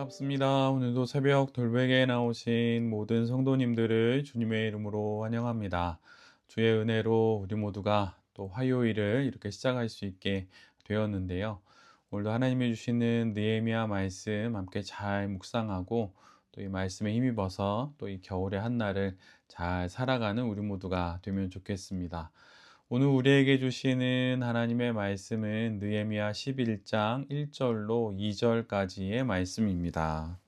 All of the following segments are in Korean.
반갑습니다. 오늘도 새벽 돌베개에 나오신 모든 성도님들을 주님의 이름으로 환영합니다. 주의 은혜로 우리 모두가 또 화요일을 이렇게 시작할 수 있게 되었는데요. 오늘도 하나님이 주시는 느헤미야 말씀 함께 잘 묵상하고 또 이 말씀에 힘입어서 또 이 겨울의 한날을 잘 살아가는 우리 모두가 되면 좋겠습니다. 오늘 우리에게 주시는 하나님의 말씀은 느헤미야 11장 1절로 2절까지의 말씀입니다.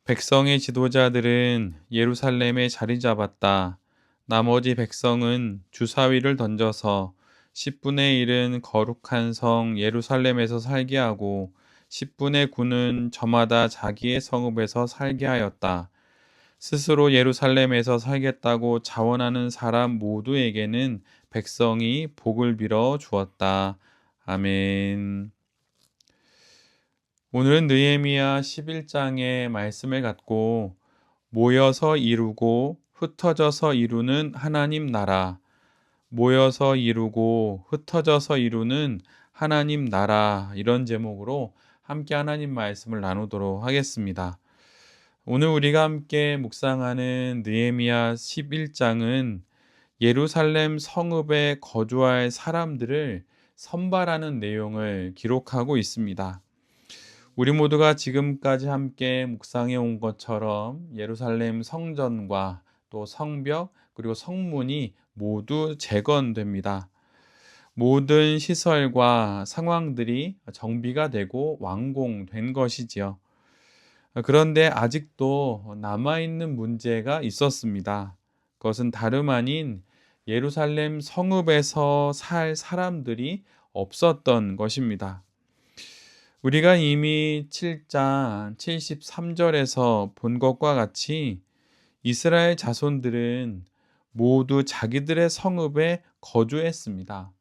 백성의 지도자들은 예루살렘에 자리 잡았다. 나머지 백성은 주사위를 던져서 10분의 1은 거룩한 성 예루살렘에서 살게 하고 10분의 9는 저마다 자기의 성읍에서 살게 하였다. 스스로 예루살렘에서 살겠다고 자원하는 사람 모두에게는 백성이 복을 빌어 주었다. 아멘. 오늘은 느헤미야 11장의 말씀을 갖고 모여서 이루고 흩어져서 이루는 하나님 나라, 모여서 이루고 흩어져서 이루는 하나님 나라, 이런 제목으로 함께 하나님 말씀을 나누도록 하겠습니다. 오늘 우리가 함께 묵상하는 느헤미야 11장은 예루살렘 성읍에 거주할 사람들을 선발하는 내용을 기록하고 있습니다. 우리 모두가 지금까지 함께 묵상해 온 것처럼 예루살렘 성전과 또 성벽 그리고 성문이 모두 재건됩니다. 모든 시설과 상황들이 정비가 되고 완공된 것이지요. 그런데 아직도 남아있는 문제가 있었습니다. 그것은 다름 아닌 예루살렘 성읍에서 살 사람들이 없었던 것입니다. 우리가 이미 7장 73절에서 본 것과 같이 이스라엘 자손들은 모두 자기들의 성읍에 거주했습니다.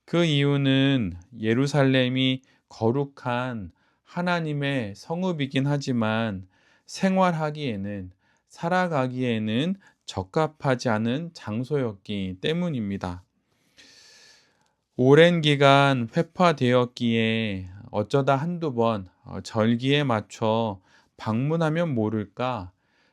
그 이유는 예루살렘이 거룩한 하나님의 성읍이긴 하지만 생활하기에는, 살아가기에는 적합하지 않은 장소였기 때문입니다. 오랜 기간 회파되었기에 어쩌다 한두 번 절기에 맞춰 방문하면 모를까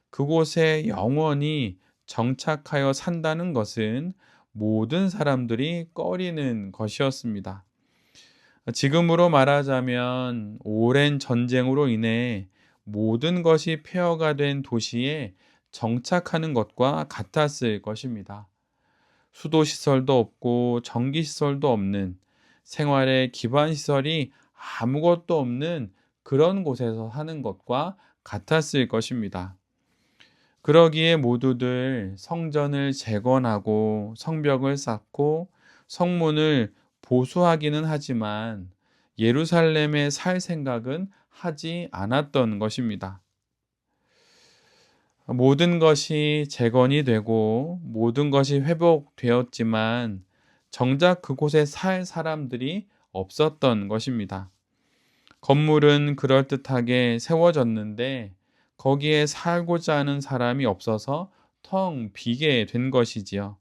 그곳에 영원히 정착하여 산다는 것은 모든 사람들이 꺼리는 것이었습니다. 지금으로 말하자면 오랜 전쟁으로 인해 모든 것이 폐허가 된 도시에 정착하는 것과 같았을 것입니다. 수도 시설도 없고 전기 시설도 없는, 생활의 기반 시설이 아무것도 없는 그런 곳에서 사는 것과 같았을 것입니다. 그러기에 모두들 성전을 재건하고 성벽을 쌓고 성문을 보수하기는 하지만 예루살렘에 살 생각은 하지 않았던 것입니다. 모든 것이 재건이 되고 모든 것이 회복되었지만 정작 그곳에 살 사람들이 없었던 것입니다. 건물은 그럴듯하게 세워졌는데 거기에 살고자 하는 사람이 없어서 텅 비게 된 것이지요.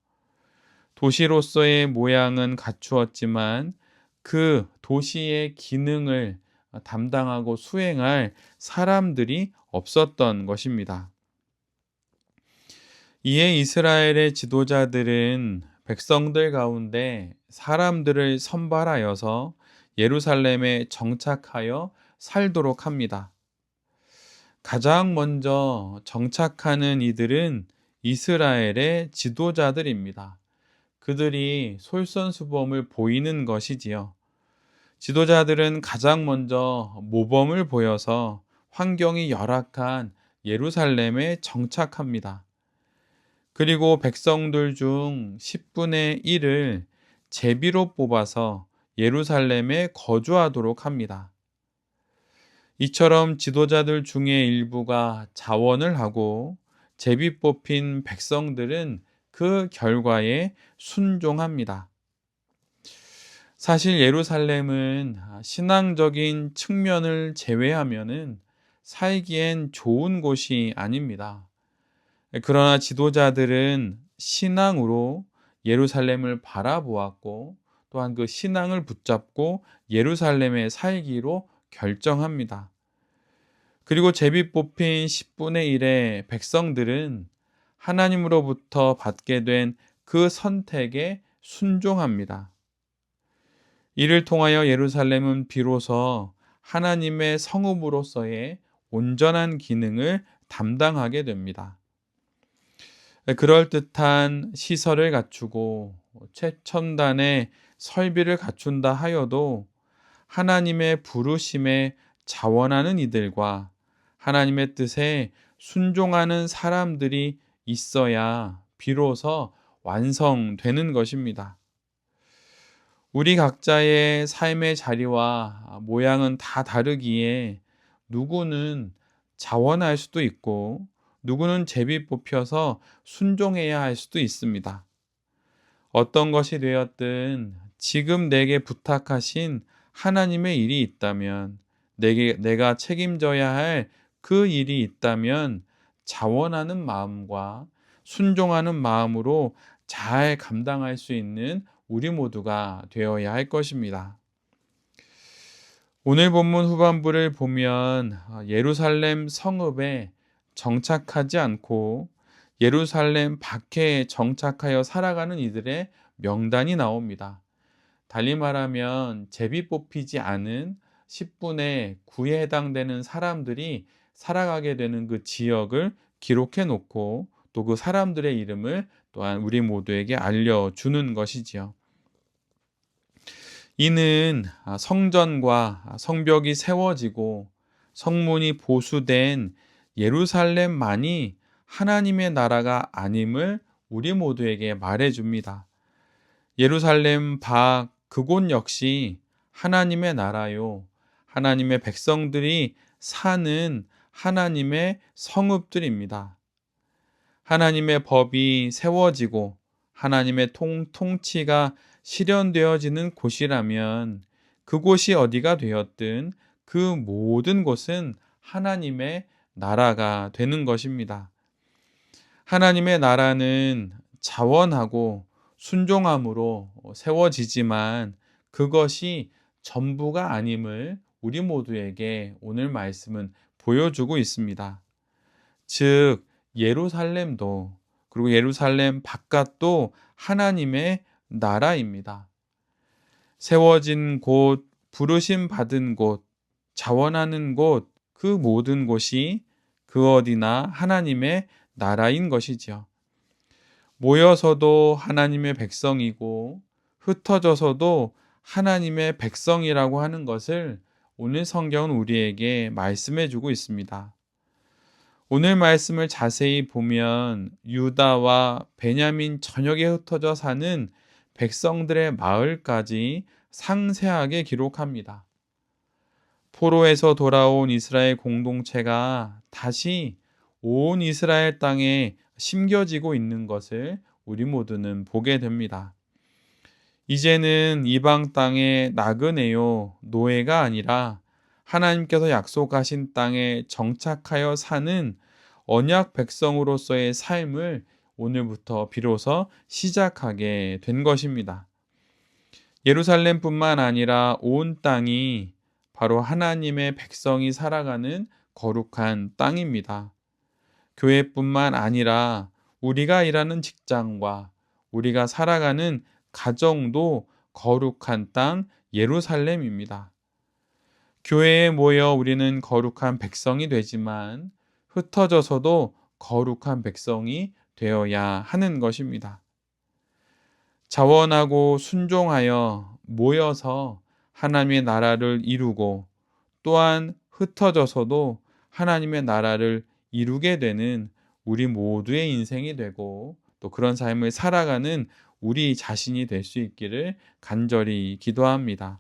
도시로서의 모양은 갖추었지만 그 도시의 기능을 담당하고 수행할 사람들이 없었던 것입니다. 이에 이스라엘의 지도자들은 백성들 가운데 사람들을 선발하여서 예루살렘에 정착하여 살도록 합니다. 가장 먼저 정착하는 이들은 이스라엘의 지도자들입니다. 그들이 솔선수범을 보이는 것이지요. 지도자들은 가장 먼저 모범을 보여서 환경이 열악한 예루살렘에 정착합니다. 그리고 백성들 중 10분의 1을 제비로 뽑아서 예루살렘에 거주하도록 합니다. 이처럼 지도자들 중에 일부가 자원을 하고 제비 뽑힌 백성들은 그 결과에 순종합니다. 사실 예루살렘은 신앙적인 측면을 제외하면은 살기엔 좋은 곳이 아닙니다. 그러나 지도자들은 신앙으로 예루살렘을 바라보았고 또한 그 신앙을 붙잡고 예루살렘에 살기로 결정합니다. 그리고 제비 뽑힌 10분의 1의 백성들은 하나님으로부터 받게 된 그 선택에 순종합니다. 이를 통하여 예루살렘은 비로소 하나님의 성읍으로서의 온전한 기능을 담당하게 됩니다. 그럴듯한 시설을 갖추고 최첨단의 설비를 갖춘다 하여도 하나님의 부르심에 자원하는 이들과 하나님의 뜻에 순종하는 사람들이 있어야 비로소 완성되는 것입니다. 우리 각자의 삶의 자리와 모양은 다 다르기에 누구는 자원할 수도 있고 누구는 제비 뽑혀서 순종해야 할 수도 있습니다. 어떤 것이 되었든 지금 내게 부탁하신 하나님의 일이 있다면, 내가 책임져야 할 그 일이 있다면 자원하는 마음과 순종하는 마음으로 잘 감당할 수 있는 우리 모두가 되어야 할 것입니다. 오늘 본문 후반부를 보면 예루살렘 성읍에 정착하지 않고 예루살렘 밖에 정착하여 살아가는 이들의 명단이 나옵니다. 달리 말하면 제비 뽑히지 않은 10분의 9에 해당되는 사람들이 살아가게 되는 그 지역을 기록해 놓고 또 그 사람들의 이름을 또한 우리 모두에게 알려주는 것이지요. 이는 성전과 성벽이 세워지고 성문이 보수된 예루살렘만이 하나님의 나라가 아님을 우리 모두에게 말해줍니다. 예루살렘 밖 그곳 역시 하나님의 나라요, 하나님의 백성들이 사는 하나님의 성읍들입니다. 하나님의 법이 세워지고 하나님의 통치가 실현되어지는 곳이라면 그곳이 어디가 되었든 그 모든 곳은 하나님의 나라가 되는 것입니다. 하나님의 나라는 자원하고 순종함으로 세워지지만 그것이 전부가 아님을 우리 모두에게 오늘 말씀은 보여주고 있습니다. 즉 예루살렘도 그리고 예루살렘 바깥도 하나님의 나라입니다. 세워진 곳, 부르심 받은 곳, 자원하는 곳, 그 모든 곳이 그 어디나 하나님의 나라인 것이지요. 모여서도 하나님의 백성이고 흩어져서도 하나님의 백성이라고 하는 것을 오늘 성경은 우리에게 말씀해 주고 있습니다. 오늘 말씀을 자세히 보면 유다와 베냐민 전역에 흩어져 사는 백성들의 마을까지 상세하게 기록합니다. 포로에서 돌아온 이스라엘 공동체가 다시 온 이스라엘 땅에 심겨지고 있는 것을 우리 모두는 보게 됩니다. 이제는 이방 땅의 나그네요, 노예가 아니라 하나님께서 약속하신 땅에 정착하여 사는 언약 백성으로서의 삶을 오늘부터 비로소 시작하게 된 것입니다. 예루살렘뿐만 아니라 온 땅이 바로 하나님의 백성이 살아가는 거룩한 땅입니다. 교회뿐만 아니라 우리가 일하는 직장과 우리가 살아가는 가정도 거룩한 땅 예루살렘입니다. 교회에 모여 우리는 거룩한 백성이 되지만 흩어져서도 거룩한 백성이 되어야 하는 것입니다. 자원하고 순종하여 모여서 하나님의 나라를 이루고 또한 흩어져서도 하나님의 나라를 이루게 되는 우리 모두의 인생이 되고 또 그런 삶을 살아가는 우리 자신이 될 수 있기를 간절히 기도합니다.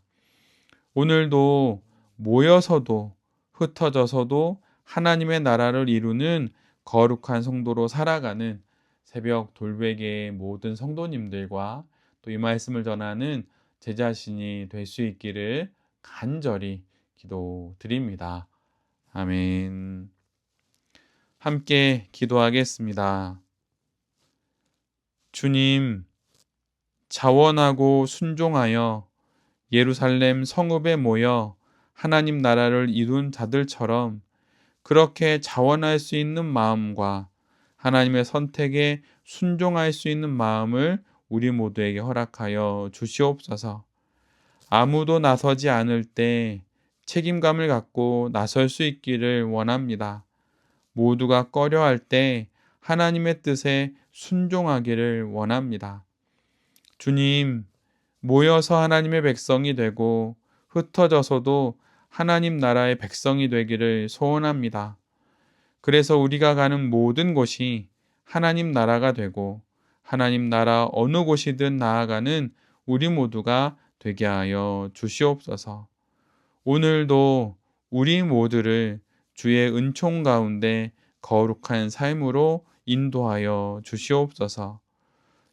오늘도 모여서도 흩어져서도 하나님의 나라를 이루는 거룩한 성도로 살아가는 새벽 돌베개의 모든 성도님들과 또 이 말씀을 전하는 제 자신이 될 수 있기를 간절히 기도드립니다. 아멘. 함께 기도하겠습니다. 주님, 자원하고 순종하여 예루살렘 성읍에 모여 하나님 나라를 이룬 자들처럼 그렇게 자원할 수 있는 마음과 하나님의 선택에 순종할 수 있는 마음을 우리 모두에게 허락하여 주시옵소서. 아무도 나서지 않을 때 책임감을 갖고 나설 수 있기를 원합니다. 모두가 꺼려할 때 하나님의 뜻에 순종하기를 원합니다. 주님, 모여서 하나님의 백성이 되고 흩어져서도 하나님 나라의 백성이 되기를 소원합니다. 그래서 우리가 가는 모든 곳이 하나님 나라가 되고 하나님 나라 어느 곳이든 나아가는 우리 모두가 되게 하여 주시옵소서. 오늘도 우리 모두를 주의 은총 가운데 거룩한 삶으로 인도하여 주시옵소서.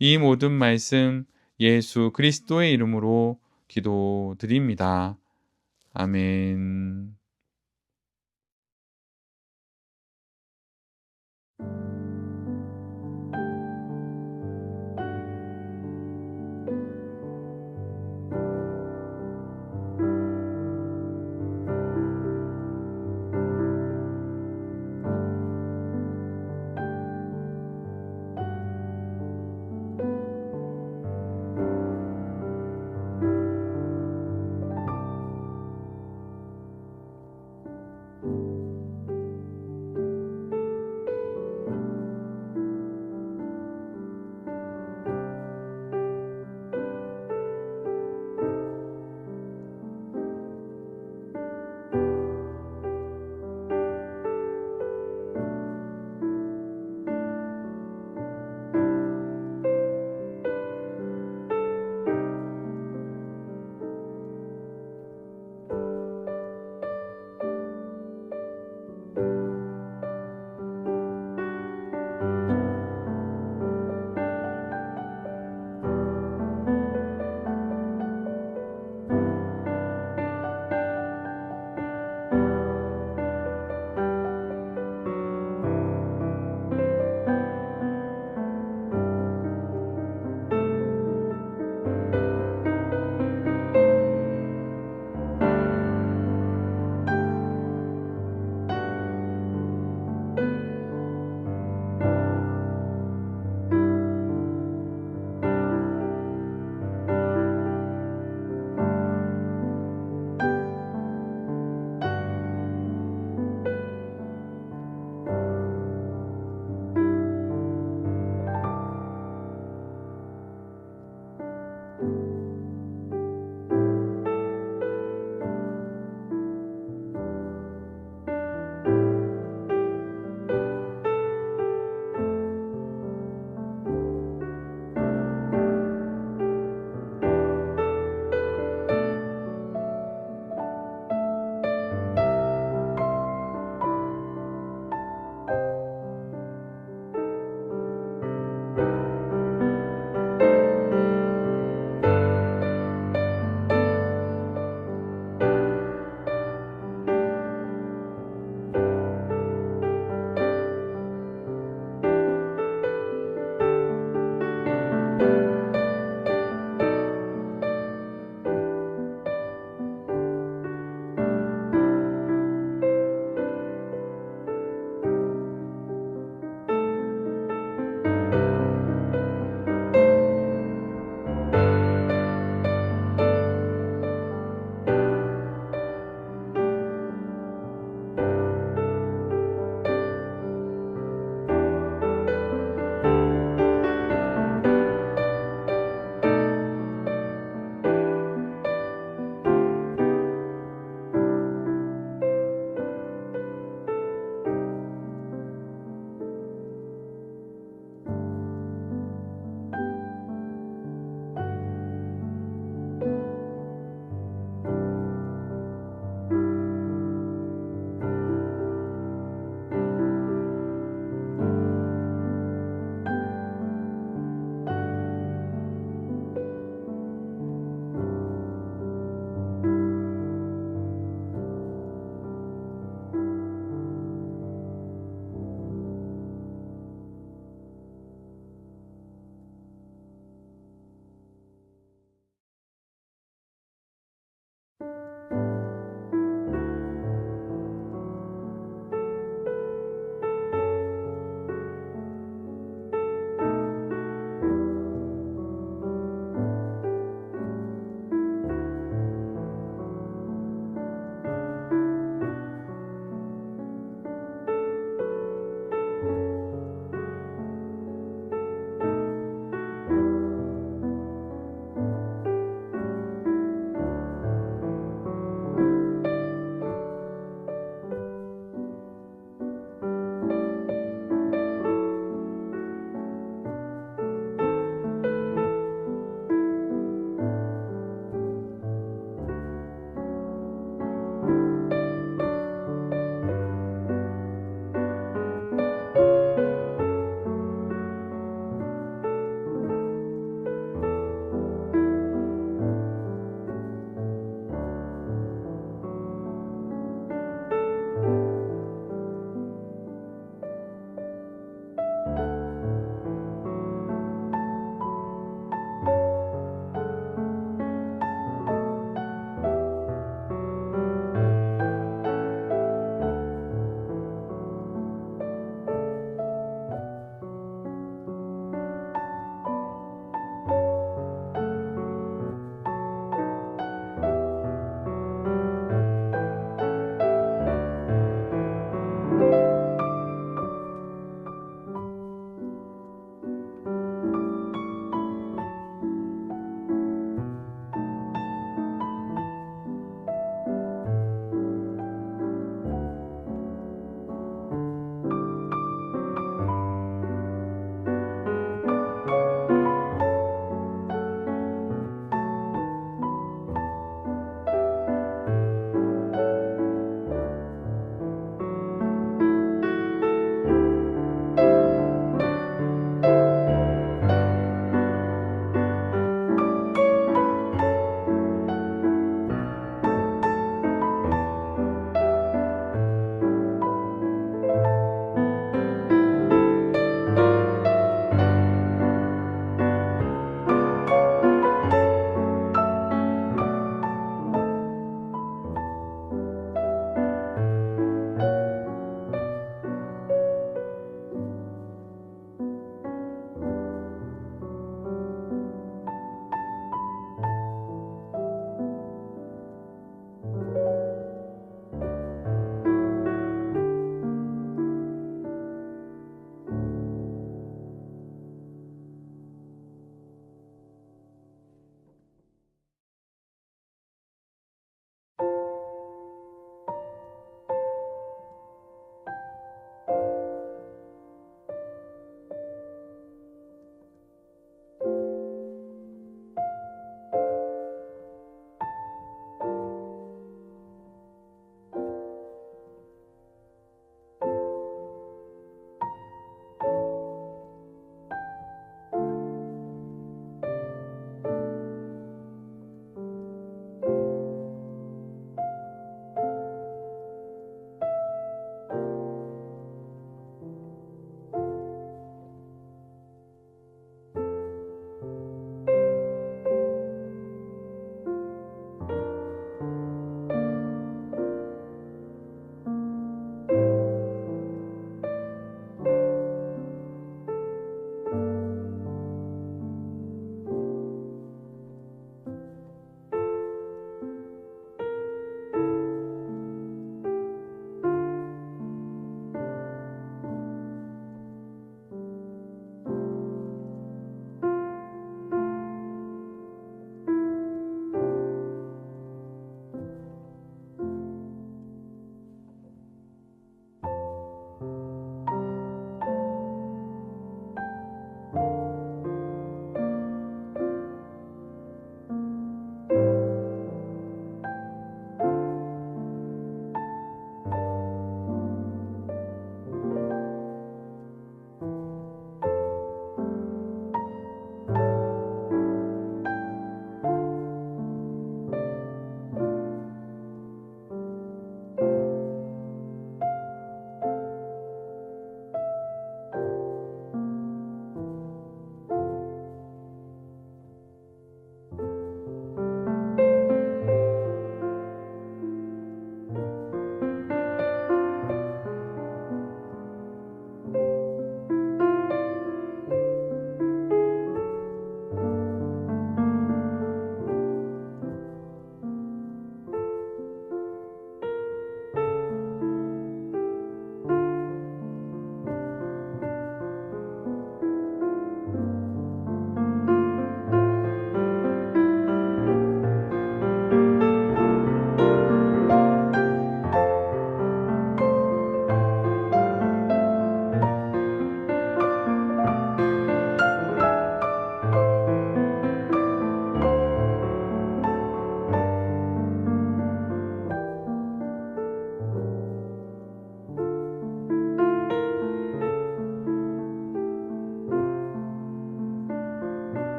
이 모든 말씀 예수 그리스도의 이름으로 기도드립니다. 아멘.